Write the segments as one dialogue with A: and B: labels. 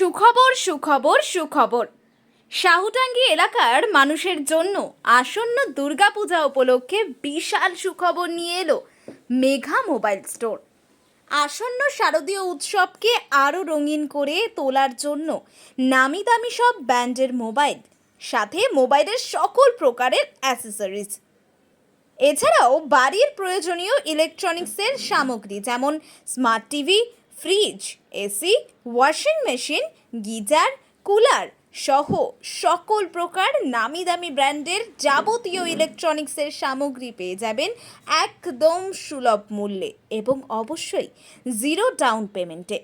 A: সুখবর সুখবর সুখবর। সাহুটাঙ্গি এলাকার মানুষের জন্য আসন্ন দুর্গাপূজা উপলক্ষে বিশাল সুখবর নিয়ে এলো মেঘা মোবাইল স্টোর। আসন্ন শারদীয় উৎসবকে আরও রঙিন করে তোলার জন্য নামি দামি সব ব্র্যান্ডের মোবাইল, সাথে মোবাইলের সকল প্রকারের অ্যাসেসরিজ, এছাড়াও বাড়ির প্রয়োজনীয় ইলেকট্রনিক্সের সামগ্রী যেমন smart TV, fridge, AC, washing machine, geyser, cooler সহ সকল প্রকার নামি দামি ব্র্যান্ডের যাবতীয় ইলেকট্রনিক্সের সামগ্রী পেয়ে যাবেন একদম সুলভ মূল্যে এবং অবশ্যই জিরো ডাউন পেমেন্টে।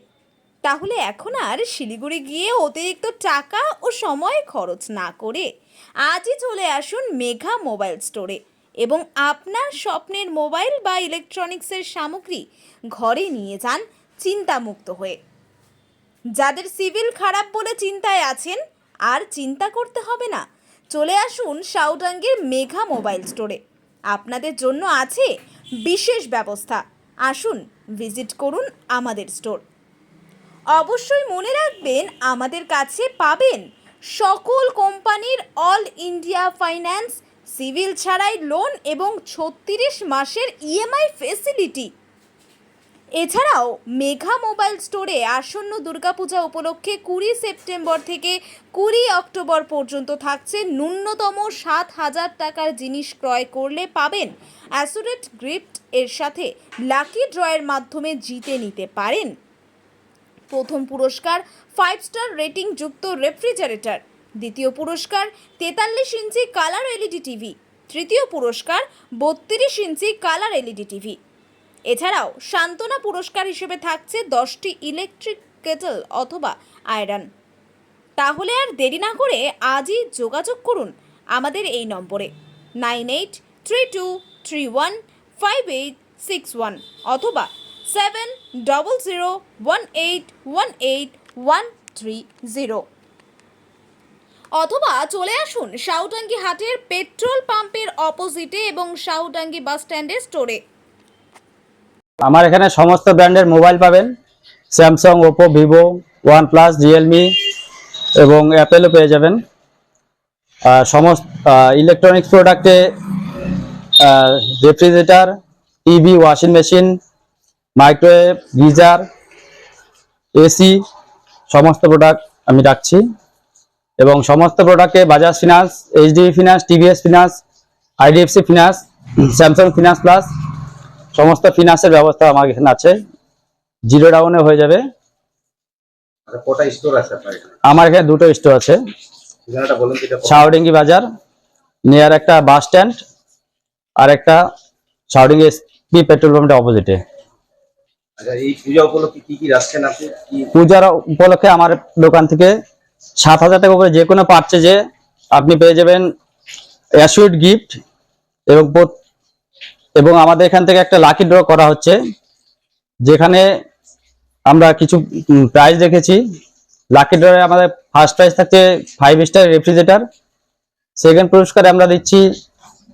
A: তাহলে এখন আর শিলিগুড়ি গিয়ে অতিরিক্ত টাকা ও সময় খরচ না করে আজই চলে আসুন মেঘা মোবাইল স্টোরে এবং আপনার স্বপ্নের মোবাইল বা ইলেকট্রনিক্সের সামগ্রী ঘরে নিয়ে যান চিন্তামুক্ত হয়ে। যাদের সিভিল খারাপ বলে চিন্তায় আছেন, আর চিন্তা করতে হবে না, চলে আসুন সাউটাঙ্গির মেঘা মোবাইল স্টোরে। আপনাদের জন্য আছে বিশেষ ব্যবস্থা। আসুন, ভিজিট করুন আমাদের স্টোর। অবশ্যই মনে রাখবেন, আমাদের কাছে পাবেন সকল কোম্পানির অল ইন্ডিয়া ফাইন্যান্স, সিভিল ছাড়াই লোন এবং 36 মাসের ইএমআই ফেসিলিটি। এছাড়াও মেঘা মোবাইল স্টোরে আসন্ন দুর্গাপূজা উপলক্ষে 20 সেপ্টেম্বর থেকে 20 অক্টোবর পর্যন্ত থাকছে ন্যূনতম 7,000 টাকার জিনিস ক্রয় করলে পাবেন অ্যাসুরেট গিফট, এর সাথে লাকি ড্রয়ের মাধ্যমে জিতে নিতে পারেন প্রথম পুরস্কার 5 স্টার রেটিং যুক্ত রেফ্রিজারেটর, দ্বিতীয় পুরস্কার 43 ইঞ্চি কালার এলইডি টিভি, তৃতীয় পুরস্কার 32 ইঞ্চি কালার এলইডি টিভি। এছাড়াও সান্ত্বনা পুরস্কার হিসেবে থাকছে 10টি ইলেকট্রিক কেটল অথবা আয়রন। তাহলে আর দেরি না করে আজই যোগাযোগ করুন আমাদের এই নম্বরে 9832315861 অথবা 7001818130 অথবা চলে আসুন সাউটাঙ্গি হাটের পেট্রোল পাম্পের অপোজিটে এবং সাউটাঙ্গি বাস স্ট্যান্ডের স্টোরে।
B: আমার এখানে সমস্ত ব্র্যান্ডের মোবাইল পাবেন, Samsung, Oppo, Vivo, OnePlus, Realme এবং অ্যাপেলও পেয়ে যাবেন। সমস্ত ইলেকট্রনিক্স প্রোডাক্টে refrigerator, TV, washing machine, microwave, geyser, AC সমস্ত প্রোডাক্ট আমি রাখছি এবং সমস্ত প্রোডাক্টে Bajaj finance, HDB finance, TVS finance, IDFC finance, Samsung finance plus সমস্ত ফিনান্সের ব্যবস্থা আমার এখানে আছে, জিরো ডাউনে হয়ে যাবে।
C: কটা স্টোর আছে আপনার এখানে?
B: আমার এখানে দুটো স্টোর আছে,
C: ঠিকানাটা বলুন।
B: সাউডিঙ্গি বাজার নিয়ার একটা বাস স্ট্যান্ড আর একটা সাউডিঙ্গি এসপি পেট্রোল পাম্পের অপোজিটে।
C: আচ্ছা, এই পূজা উপলক্ষে কি কি রাখছেন আপনি?
B: পূজার উপলক্ষে আমার দোকান থেকে 7,000 টাকা করে যে কোনো পারচেজে আপনি পেয়ে যাবেন অ্যাসুরেট গিফট এবং আমাদের এখান থেকে একটা লাকি ড্র করা হচ্ছে, যেখানে আমরা কিছু প্রাইজ রেখেছি। লাকি ড্রয়ে আমাদের ফার্স্ট প্রাইজ থাকছে 5 স্টার রেফ্রিজারেটর, সেকেন্ড পুরস্কারে আমরা দিচ্ছি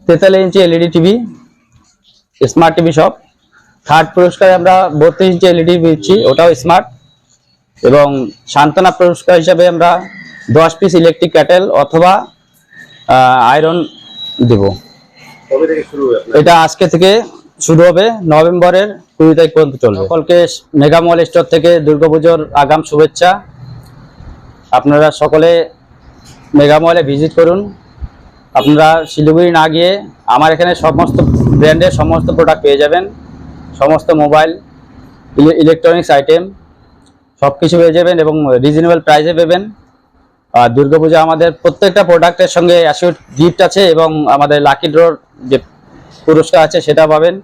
B: 43 inch LED TV, smart TV সব। থার্ড পুরস্কারে আমরা 32 ইঞ্চি এলইডি দিচ্ছি, ওটাও স্মার্ট। এবং সান্ত্বনা পুরস্কার হিসাবে আমরা 10 পিস ইলেকট্রিক ক্যাটেল অথবা আয়রন দেব।
C: কবে থেকে শুরু হবে?
B: এটা আজকে থেকে শুরু হবে, নভেম্বরের 20 তারিখ পর্যন্ত চলবে। সকলকে মেগা মল স্টোর থেকে দুর্গাপুজোর আগাম শুভেচ্ছা। আপনারা সকলে মেগা মলে ভিজিট করুন। আপনারা শিলিগুড়ি না গিয়ে আমার এখানে সমস্ত ব্র্যান্ডের সমস্ত প্রোডাক্ট পেয়ে যাবেন, সমস্ত মোবাইল, ইলেকট্রনিক্স আইটেম সব কিছু পেয়ে যাবেন এবং রিজনেবল প্রাইসে পাবেন। আর দুর্গাপূজা আমাদের প্রত্যেকটা প্রোডাক্টের সঙ্গে অ্যাসিওর গিফট আছে এবং আমাদের লাকি ড্রর যে পুরস্কার আছে সেটা পাবেন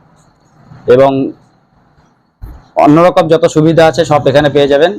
B: এবং অন্যরকম যত সুবিধা আছে সব এখানে পেয়ে যাবেন।